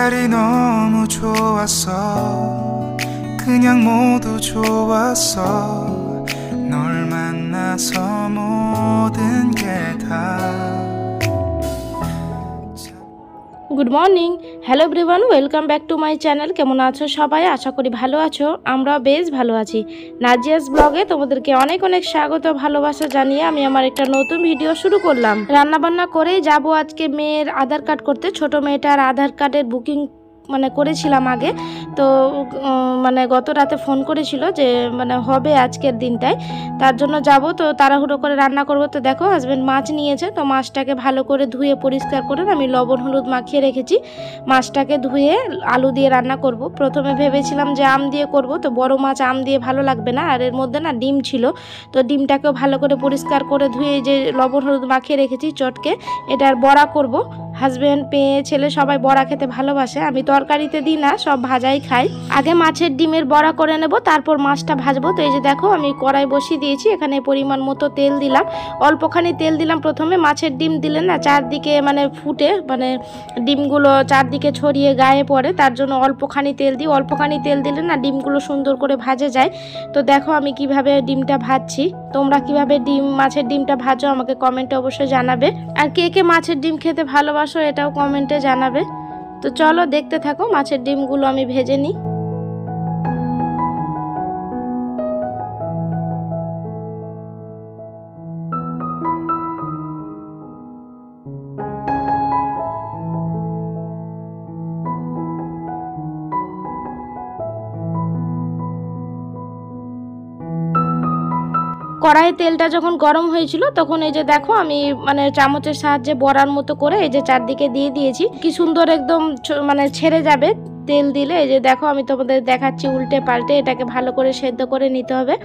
색깔이 너무 좋았어. 그냥 모두 좋았어. 널 만나서 모든 게 다. Good morning, hello everyone, welcome back to my channel. কেমন আছো সবাই? আশা করি ভালো আছো। আমরা বেশ ভালো আছি। নাজিয়াস ব্লগে তোমাদেরকে অনেক অনেক স্বাগত, ভালোবাসা জানিয়ে আমি আমার একটা নতুন ভিডিও শুরু করলাম। রান্নাবান্না করেই যাব আজকে মেয়ের আধার কার্ড করতে। ছোট মেয়েটার আধার কার্ডের বুকিং করেছিলাম আগে, তো গত রাতে ফোন করেছিল যে হবে আজকের দিনটায়, তার জন্য যাব। তো তাড়াহুড়ো করে রান্না করব। তো দেখো হাজব্যান্ড মাছ নিয়েছে, তো মাছটাকে ভালো করে ধুয়ে পরিষ্কার করে আমি লবণ হলুদ মাখিয়ে রেখেছি। মাছটাকে ধুয়ে আলু দিয়ে রান্না করব। প্রথমে ভেবেছিলাম যে আম দিয়ে করব, তো বড় মাছ আম দিয়ে ভালো লাগবে না, আর এর মধ্যে না ডিম ছিল, তো ডিমটাকেও ভালো করে পরিষ্কার করে ধুয়ে যে লবণ হলুদ মাখিয়ে রেখেছি চটকে, এটার বড়া করব। হাজব্যান্ড মেয়ে ছেলে সবাই বড়া খেতে ভালোবাসে, আমি তরকারিতে দিই না, সব ভাজাই খাই। আগে মাছের ডিমের বড়া করে নেব, তারপর মাছটা ভাজবো। তো এই যে দেখো আমি কড়াই বসিয়ে দিয়েছি, এখানে পরিমাণ মতো তেল দিলাম, অল্পখানি তেল দিলাম। প্রথমে মাছের ডিম দিলে না চারদিকে ফুটে ডিমগুলো চারদিকে ছড়িয়ে গায়ে পড়ে, তার জন্য অল্পখানি তেল দিই। অল্পখানি তেল দিলে না ডিমগুলো সুন্দর করে ভাজে যায়। তো দেখো আমি কিভাবে ডিমটা ভাজছি। তোমরা কিভাবে মাছের ডিমটা ভাজো আমাকে কমেন্টে অবশ্যই জানাবে, আর কে কে মাছের ডিম খেতে ভালোবাসো এটাও কমেন্টে জানাবে। তো চলো দেখতে থাকো, মাছের ডিমগুলো আমি ভেজে নিই। কড়াইয়ে তেলটা যখন গরম হয়েছিল তখন এই যে দেখো আমি চামচের সাহায্যে বড়ার মতো করে এই যে চারদিকে দিয়ে দিয়েছি। কি সুন্দর একদম ছেড়ে যাবে তেল দিলে। এই যে দেখো আমি তোমাদের দেখাচ্ছি উল্টে পাল্টে, এটাকে ভালো করে সেদ্ধ করে নিতে হবে।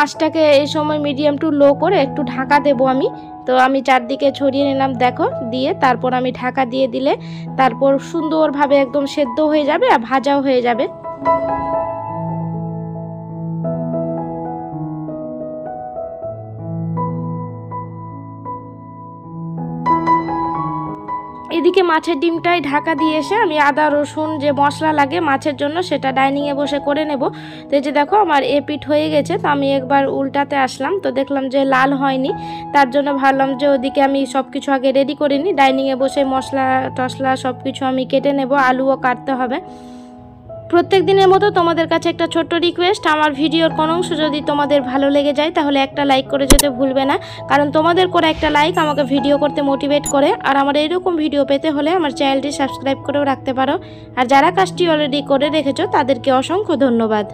আঁচটাকে এই সময় মিডিয়াম টু লো করে একটু ঢাকা দেবো আমি। তো আমি চারদিকে ছড়িয়ে নিলাম দেখো, দিয়ে তারপর আমি ঢাকা দিয়ে দিলে তারপর সুন্দরভাবে একদম সেদ্ধ হয়ে যাবে আর ভাজাও হয়ে যাবে। এদিকে মাছের ডিমটাই ঢাকা দিয়ে এসে আমি আদা রসুন যে মশলা লাগে মাছের জন্য সেটা ডাইনিংয়ে বসে করে নেব। তো এই যে দেখো আমার এপিঠ হয়ে গেছে, তো আমি একবার উল্টাতে আসলাম, তো দেখলাম যে লাল হয়নি, তার জন্য ভাবলাম যে ওদিকে আমি সব কিছু আগে রেডি করে নিই। ডাইনিংয়ে বসে মশলা টশলা সব কিছু আমি কেটে নেব, আলুও কাটতে হবে। প্রত্যেক দিনের মতো তোমাদের কাছে একটা ছোট্ট রিকোয়েস্ট, আমার ভিডিওর কোনো অংশ যদি তোমাদের ভালো লেগে যায় তাহলে একটা লাইক করে যেতে ভুলবে না, কারণ তোমাদের করে একটা লাইক আমাকে ভিডিও করতে মোটিভেট করে। আর আমার এইরকম ভিডিও পেতে হলে আমার চ্যানেলটি সাবস্ক্রাইব করেও রাখতে পারো, আর যারা কাজটি অলরেডি করে রেখেছো তাদেরকে অসংখ্য ধন্যবাদ।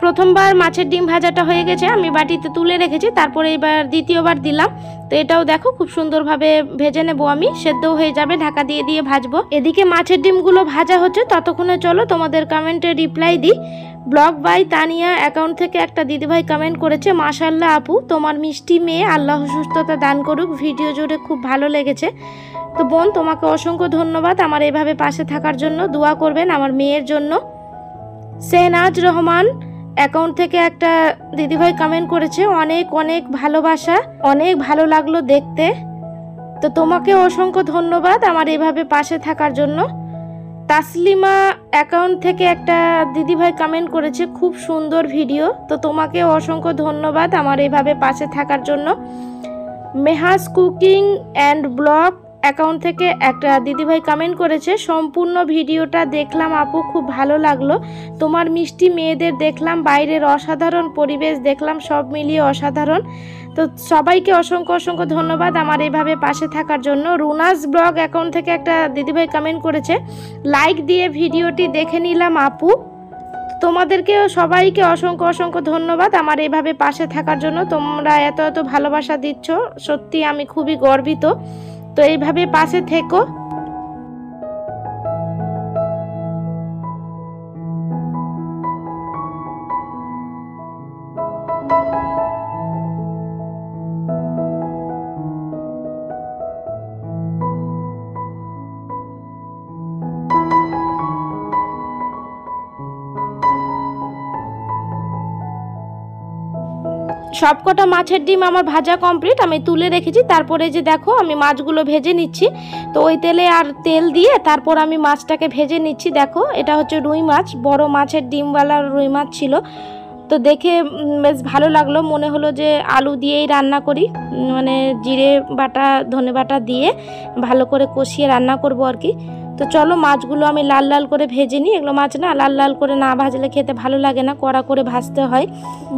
প্রথমবার মাছের ডিম ভাজাটা হয়ে গেছে, আমি বাটিতে তুলে রেখেছি, তারপরে এবার দ্বিতীয়বার দিলাম। তো এটাও দেখো খুব সুন্দরভাবে ভেজে নেব আমি, সেদ্ধও হয়ে যাবে, ঢাকা দিয়ে দিয়ে ভাজবো। এদিকে মাছের ডিমগুলো ভাজা হচ্ছে, ততক্ষণে চলো তোমাদের কমেন্টে রিপ্লাই দিই। ব্লগ বাই তানিয়া অ্যাকাউন্ট থেকে একটা দিদিভাই কমেন্ট করেছে, মাশাআল্লাহ আপু তোমার মিষ্টি মেয়ে, আল্লাহ সুস্থতা দান করুক, ভিডিও জুড়ে খুব ভালো লেগেছে। তো বোন তোমাকে অসংখ্য ধন্যবাদ আমার এভাবে পাশে থাকার জন্য, দোয়া করবেন আমার মেয়ের জন্য। সেনাজ রহমান অ্যাকাউন্ট থেকে একটা দিদিভাই কমেন্ট করেছে, অনেক অনেক ভালোবাসা, অনেক ভালো লাগলো দেখতে। তো তোমাকে অসংখ্য ধন্যবাদ আমার এভাবে পাশে থাকার জন্য। তাসলিমা অ্যাকাউন্ট থেকে একটা দিদিভাই কমেন্ট করেছে, খুব সুন্দর ভিডিও। তো তোমাকে অসংখ্য ধন্যবাদ আমার এভাবে পাশে থাকার জন্য। মেহাজ কুকিং অ্যান্ড ব্লগ অ্যাকাউন্ট থেকে একটা দিদিভাই কমেন্ট করেছে, সম্পূর্ণ ভিডিওটা দেখলাম আপু, খুব ভালো লাগলো, তোমার মিষ্টি মেয়েদের দেখলাম, বাইরের অসাধারণ পরিবেশ দেখলাম, সব মিলিয়ে অসাধারণ। তো সবাইকে অসংখ্য অসংখ্য ধন্যবাদ আমার এভাবে পাশে থাকার জন্য। রুনাস ব্লগ অ্যাকাউন্ট থেকে একটা দিদিভাই কমেন্ট করেছে, লাইক দিয়ে ভিডিওটি দেখে নিলাম আপু। তোমাদেরকেও সবাইকে অসংখ্য অসংখ্য ধন্যবাদ আমার এভাবে পাশে থাকার জন্য, তোমরা এত এত ভালোবাসা দিচ্ছ, সত্যি আমি খুবই গর্বিত। তো এইভাবে পাশে থেকো। সবকটা মাছের ডিম আমার ভাজা কমপ্লিট, আমি তুলে রেখেছি। তারপরে যে দেখো আমি মাছগুলো ভেজে নিচ্ছি। তো ওই তেলে আর তেল দিয়ে তারপর আমি মাছটাকে ভেজে নিচ্ছি। দেখো এটা হচ্ছে রুই মাছ, বড় মাছের ডিমওয়ালা রুই মাছ ছিল। তো দেখে বেশ ভালো লাগলো, মনে হলো যে আলু দিয়েই রান্না করি, মানে জিরে বাটা ধনে বাটা দিয়ে ভালো করে কষিয়ে রান্না করব আর কি। তো চলো মাছগুলো আমি লাল লাল করে ভেজে নিই। এগুলো মাছ না লাল লাল করে না ভাজলে খেতে ভালো লাগে না, কড়া করে ভাজতে হয়।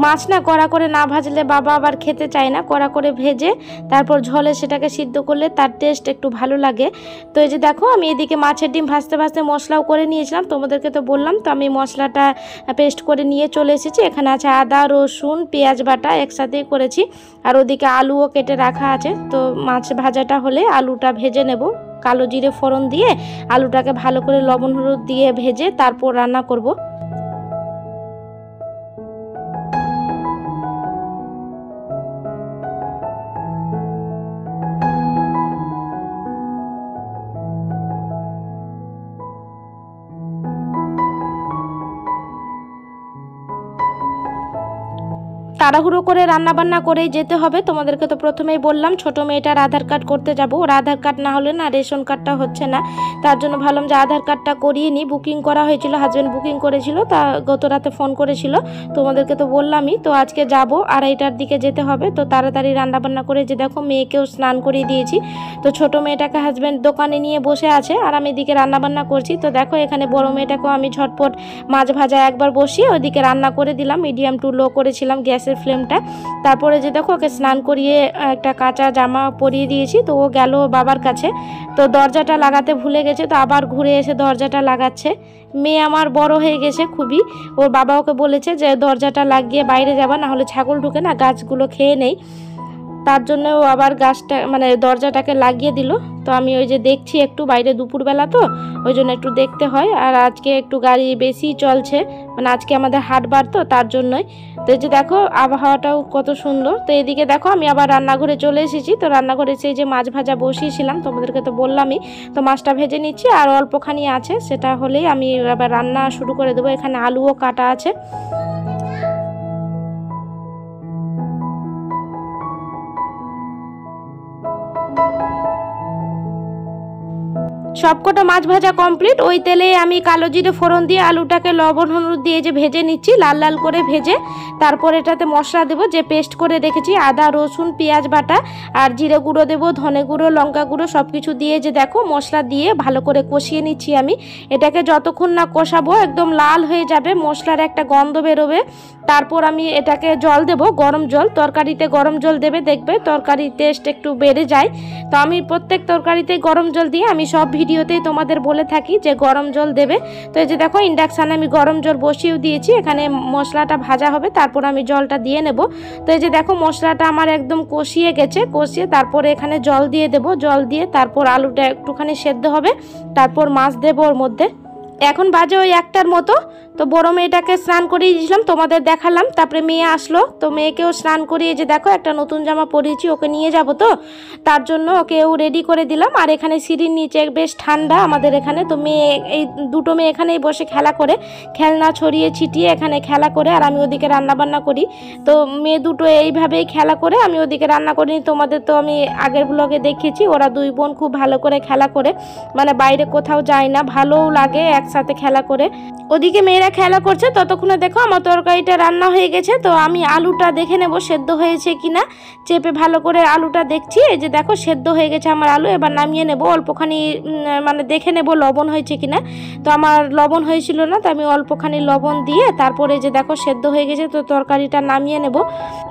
মাছ না কড়া করে না ভাজলে বাবা আবার খেতে চায় না। কড়া করে ভেজে তারপর ঝোলে সেটাকে সিদ্ধ করলে তার টেস্ট একটু ভালো লাগে। তো এই যে দেখো আমি এদিকে মাছের ডিম ভাজতে ভাজতে মশলাও করে নিয়েছিলাম, তোমাদেরকে তো বললাম। তো আমি মশলাটা পেস্ট করে নিয়ে চলে এসেছি। এখানে আছে আদা রসুন পেঁয়াজ বাটা একসাথেই করেছি, আর ওদিকে আলুও কেটে রাখা আছে। তো মাছ ভাজাটা হলে আলুটা ভেজে নেব, কালো জিরে ফোড়ন দিয়ে আলুটাকে ভালো করে লবণ হলুদ দিয়ে ভেজে তারপর রান্না করব। তাড়াহুড়ো করে রান্না বান্না করেই যেতে হবে। তোমাদেরকে তো প্রথমেই বললাম ছোট মেয়েটার আধার কার্ড করতে যাব, ওর আধার কার্ড না হলে না রেশন কার্ডটা হচ্ছে না। তার জন্য ভাবলাম যে আধার কার্ডটা করিয়ে নিই। বুকিং করা হয়েছিল, হাজব্যান্ড বুকিং করেছিল, তা গত রাতে ফোন করেছিল, তোমাদেরকে তো বললামই। তো আজকে যাব, 2:30টার দিকে যেতে হবে। তো তাড়াতাড়ি রান্না বান্না করে যে দেখো মেয়েকেও স্নান করিয়ে দিয়েছি। তো ছোট মেয়েটাকে হাজব্যান্ড দোকানে নিয়ে বসে আছে আর আমি এদিকে রান্না বান্না করছি। তো দেখো এখানে বড় মেয়েটাকেও আমি ঝটপট মাছ ভাজা একবার বসিয়ে ওইদিকে রান্না করে দিলাম, মিডিয়াম টু লো করেছিলাম গ্যাসের ফ্লেমটা। তারপরে যে দেখো ওকে স্নান করিয়ে একটা কাঁচা জামা পরিয়ে দিয়েছি। তো ও গেল বাবার কাছে, তো দরজাটা লাগাতে ভুলে গেছে, তো আবার ঘুরে এসে দরজাটা লাগাচ্ছে। মেয়ে আমার বড় হয়ে গেছে খুবই, ওর বাবা ওকে বলেছে যে দরজাটা লাগিয়ে বাইরে যাবা, না হলে ছাগল ঢুকে না গাছগুলো খেয়ে নেই। তার জন্য ও আবার গাছটা মানে দরজাটাকে লাগিয়ে দিল। তো আমি ওই যে দেখছি একটু বাইরে, দুপুরবেলা তো ওই জন্য একটু দেখতে হয়। আর আজকে একটু গাড়ি বেশি চলছে, মানে আজকে আমাদের হাটবার তো তার জন্যই। তো এই যে দেখো আবহাওয়াটাও কত সুন্দর। তো এদিকে দেখো আমি আবার রান্নাঘরে চলে এসেছি। তো রান্নাঘরে সেই যে মাছ ভাজা বসিয়েছিলাম, তোমাদেরকে তো বললামই। তো মাছটা ভেজে নিচ্ছি, আর অল্পখানি আছে, সেটা হলেই আমি আবার রান্না শুরু করে দেবো। এখানে আলুও কাটা আছে। সবকটা মাছ ভাজা কমপ্লিট। ওই তেলে আমি কালো জিরে ফোড়ন দিয়ে আলুটাকে লবণ হলুদ দিয়ে যে ভেজে নিচ্ছি, লাল লাল করে ভেজে। তারপর এটাতে মশলা দেবো, যে পেস্ট করে রেখেছি আদা রসুন পেঁয়াজ বাটা, আর জিরে গুঁড়ো দেবো, ধনে গুঁড়ো লঙ্কা গুঁড়ো সব কিছু দিয়ে যে দেখো মশলা দিয়ে ভালো করে কষিয়ে নিচ্ছি আমি। এটাকে যতক্ষণ না কষাবো একদম লাল হয়ে যাবে, মশলার একটা গন্ধ বেরোবে, তারপর আমি এটাকে জল দেব, গরম জল। তরকারিতে গরম জল দেবে, দেখবে তরকারির টেস্ট একটু বেড়ে যায়। তো আমি প্রত্যেক তরকারিতে গরম জল দিয়ে আমি সব ভিডিওতেই তোমাদের বলে থাকি যে গরম জল দেবে। তো এই যে দেখো ইন্ডাকশানে আমি গরম জল বসিয়েও দিয়েছি, এখানে মশলাটা ভাজা হবে, তারপর আমি জলটা দিয়ে নেব। তো এই যে দেখো মশলাটা আমার একদম কষিয়ে গেছে, কষিয়ে তারপরে এখানে জল দিয়ে দেব, জল দিয়ে তারপর আলুটা একটুখানি সেদ্ধ হবে, তারপর মাছ দেবো ওর মধ্যে। এখন বাজে ওই 1টার মতো। তো বড় মেয়েটাকে স্নান করিয়ে দিয়েছিলাম, তোমাদের দেখালাম। তারপরে মেয়ে আসলো, তো মেয়েকেও স্নান করিয়ে যে দেখো একটা নতুন জামা পরিয়েছি, ওকে নিয়ে যাব, তো তার জন্য ওকেও রেডি করে দিলাম। আর এখানে সিঁড়ির নিচে বেশ ঠান্ডা আমাদের এখানে, তো মেয়ে এই দুটো মেয়ে এখানেই বসে খেলা করে, খেলনা ছড়িয়ে ছিটিয়ে এখানে খেলা করে, আর আমি ওদিকে রান্না বান্না করি। তো মেয়ে দুটো এইভাবেই খেলা করে, আমি ওদিকে রান্না করি। তোমাদের তো আমি আগের ব্লগে দেখিয়েছি, ওরা দুই বোন খুব ভালো করে খেলা করে, মানে বাইরে কোথাও যায় না, ভালোও লাগে একসাথে খেলা করে। ওদিকে মেয়েরা খেলা করছে, ততক্ষণে দেখো আমার তরকারিটা রান্না হয়ে গেছে। তো আমি আলুটা দেখে নেব সেদ্ধ হয়েছে কিনা, চেপে ভালো করে আলুটা দেখছি। এই যে দেখো সেদ্ধ হয়ে গেছে আমার আলু, এবার নামিয়ে নেব। অল্পখানি মানে দেখে নেব লবণ হয়েছে কিনা। তো আমার লবণ হয়েছিল না, তো আমি অল্পখানি লবণ দিয়ে তারপরে যে দেখো সেদ্ধ হয়ে গেছে, তো তরকারিটা নামিয়ে নেব।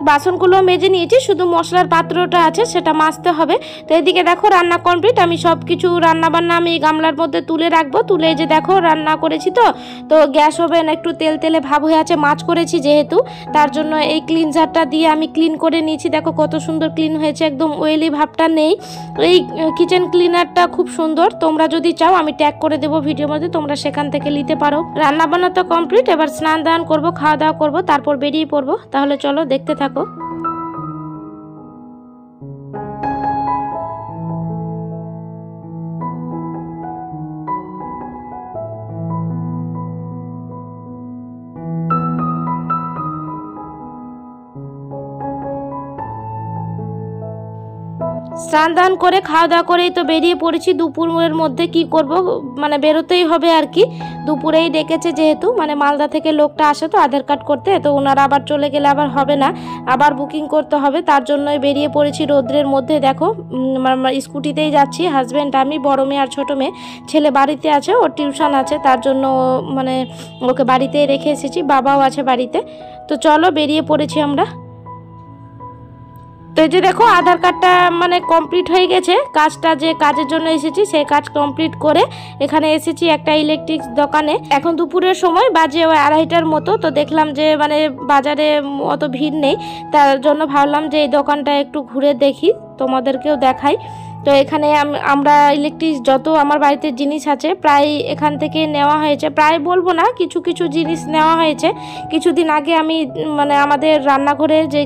বাসনগুলো মেজে নিয়েছি, শুধু মশলার পাত্রটা আছে সেটা মাজতে হবে। তো এদিকে দেখো রান্না কমপ্লিট, আমি সব কিছু রান্না বান্না আমি গামলার মধ্যে তুলে রাখবো। তুলে যে দেখো রান্না করেছি, তো গ্যাস ওভেন একটু তেল তেলে ভাব হয়ে আছে, মাছ করেছি যেহেতু, তার জন্য এই ক্লিনজারটা দিয়ে আমি ক্লিন করে নিয়েছি। দেখো কত সুন্দর ক্লিন হয়েছে, একদম অয়েলি ভাবটা নেই। এই কিচেন ক্লিনারটা খুব সুন্দর, তোমরা যদি চাও আমি ট্যাগ করে দেবো ভিডিওর মধ্যে, তোমরা সেখান থেকে নিতে পারো। রান্না বান্না তো কমপ্লিট, এবার স্নান দান করবো, খাওয়া দাওয়া করবো, তারপর বেরিয়ে পড়বো। তাহলে চলো দেখতে থাকো। স্নান দান করে খাওয়া দাওয়া করেই তো বেরিয়ে পড়েছি। দুপুরের মধ্যে কি করব, মানে বেরোতেই হবে আর কি। দুপুরেই ডেকেছে যেহেতু, মানে মালদা থেকে লোকটা আসে তো আধার কার্ড করতে, তো ওনারা আবার চলে গেলে আবার হবে না, আবার বুকিং করতে হবে। তার জন্যই বেরিয়ে পড়েছি রোদ্রের মধ্যে। দেখো স্কুটিতেই যাচ্ছি, হাজব্যান্ড, আমি, বড় মেয়ে আর ছোটো মেয়ে। ছেলে বাড়িতে আছে, ওর টিউশন আছে, তার জন্য মানে ওকে বাড়িতেই রেখে এসেছি, বাবাও আছে বাড়িতে। তো চলো বেরিয়ে পড়েছি আমরা। তো এই যে দেখো আধার কার্ডটা মানে কমপ্লিট হয়ে গেছে, কাজটা যে কাজের জন্য এসেছি সেই কাজ কমপ্লিট করে এখানে এসেছি একটা ইলেকট্রিক্স দোকানে। এখন দুপুরের সময় বাজে ওই 2:30টার মতো। তো দেখলাম যে মানে বাজারে অত ভিড় নেই, তার জন্য ভাবলাম যে এই দোকানটা একটু ঘুরে দেখি, তোমাদেরকেও দেখাই। তো এখানে আমরা ইলেকট্রিক যত আমার বাড়িতে জিনিস আছে প্রায় এখান থেকে নেওয়া হয়েছে, প্রায় বলবো না, কিছু কিছু জিনিস নেওয়া হয়েছে। কিছুদিন আগে আমি মানে আমাদের রান্নাঘরে যে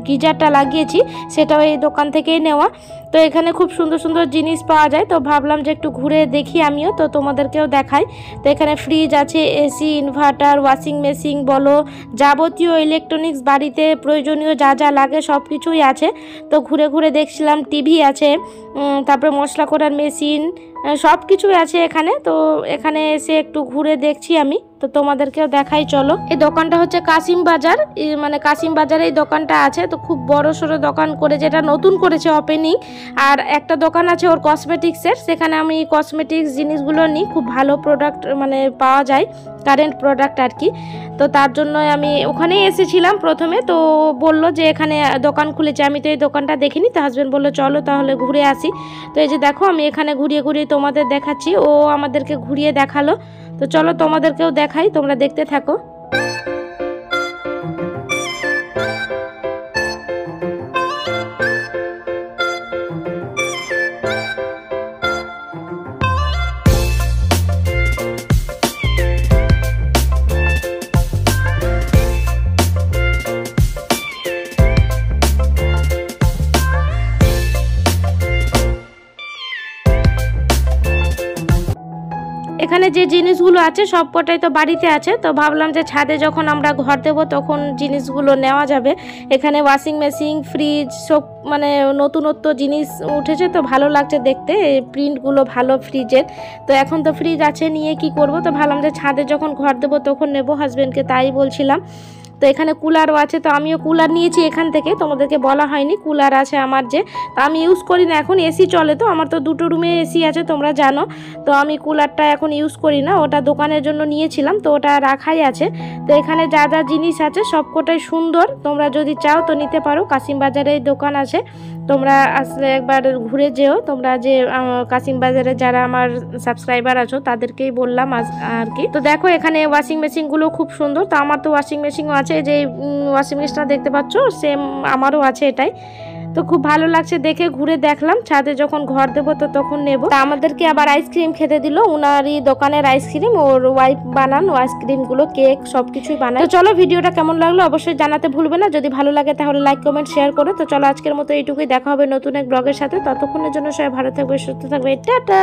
গিজারটা লাগিয়েছি সেটাও এই দোকান থেকেই নেওয়া। তো এখানে খুব সুন্দর সুন্দর জিনিস পাওয়া যায়, তো ভাবলাম যে একটু ঘুরে দেখি আমিও, তো তোমাদেরকেও দেখাই। তো এখানে ফ্রিজ আছে, এসি, ইনভার্টার, ওয়াশিং মেশিন বলো, যাবতীয় ইলেকট্রনিক্স বাড়িতে প্রয়োজনীয় যা যা লাগে সব কিছুই আছে। তো ঘুরে ঘুরে দেখছিলাম, টিভি আছে, তারপরে মশলা করার মেশিন, সব কিছুই আছে এখানে। তো এখানে এসে একটু ঘুরে দেখছি আমি, তো তোমাদেরকেও দেখাই চলো। এই দোকানটা হচ্ছে কাশিম বাজার, মানে কাশিম বাজারে এই দোকানটা আছে। তো খুব বড় সড়ো দোকান করে, যেটা নতুন করেছে ওপেনিং। আর একটা দোকান আছে ওর কসমেটিক্সের, সেখানে আমি কসমেটিক্স জিনিসগুলো নিই, খুব ভালো প্রোডাক্ট মানে পাওয়া যায়, কারেন্ট প্রোডাক্ট আর কি। তো তার জন্য আমি ওখানেই এসেছিলাম প্রথমে। তো বলল যে এখানে দোকান খুলেছে, আমি তো এই দোকানটা দেখিনি। তো হাজব্যান্ড বললো চলো তাহলে ঘুরে আসি। তো এই যে দেখো আমি এখানে ঘুরিয়ে ঘুরিয়ে তোমাদের দেখাচ্ছি, ও আমাদেরকে ঘুরিয়ে দেখালো। তো চলো তোমাদেরকেও দেখাই, তোমরা দেখতে থাকো। এখানে যে জিনিসগুলো আছে সবকটাই তো বাড়িতে আছে। তো ভাবলাম যে ছাদে যখন আমরা ঘর দেবো তখন জিনিসগুলো নেওয়া যাবে। এখানে ওয়াশিং মেশিন, ফ্রিজ, সব মানে নতুনত্ব জিনিস উঠেছে, তো ভালো লাগছে দেখতে, প্রিন্টগুলো ভালো ফ্রিজের। তো এখন তো ফ্রিজ আছে, নিয়ে কি করব, তো ভাবলাম যে ছাদে যখন ঘর দেবো তখন নেব, হাজব্যান্ডকে তাই বলছিলাম। তো এখানে কুলারও আছে, তো আমিও কুলার নিয়েছি এখান থেকে, তোমাদেরকে বলা হয়নি কুলার আছে আমার যে, তো আমি ইউজ করি না এখন, এসি চলে, তো আমার তো দুটো রুমে এসি আছে তোমরা জানো। তো আমি কুলারটা এখন ইউজ করি না, ওটা দোকানের জন্য নিয়েছিলাম, তো ওটা রাখাই আছে। তো এখানে যা যা জিনিস আছে সবকটাই সুন্দর, তোমরা যদি চাও তো নিতে পারো। কাশিম বাজারে দোকান আছে, তোমরা আসলে একবার ঘুরে যেও। তোমরা যে কাশিম বাজারে যারা আমার সাবস্ক্রাইবার আছো তাদেরকেই বললাম আর কি। তো দেখো এখানে ওয়াশিং মেশিনগুলো খুব সুন্দর, তো আমার তো ওয়াশিং মেশিনও আছে, যে ওয়াশিং মেশিনটা দেখতে পাচ্ছ সেম আমারও আছে এটাই। তো খুব ভালো লাগছে দেখে, ঘুরে দেখলাম। ছাদে যখন ঘর দেবো তো তখন নেব। তা আমাদেরকে আবার আইসক্রিম খেতে দিল, উনারই দোকানের আইসক্রিম, ওর ওয়াইফ বানানো আইসক্রিমগুলো, কেক সবকিছুই বানায়। তো চলো ভিডিওটা কেমন লাগলো অবশ্যই জানাতে ভুলবে না, যদি ভালো লাগে তাহলে লাইক কমেন্ট শেয়ার করো। তো চলো আজকের মতো এইটুকুই, দেখা হবে নতুন এক ব্লগের সাথে। ততক্ষণের জন্য সবাই ভালো থাকবে, সুস্থ থাকবে, টাটা।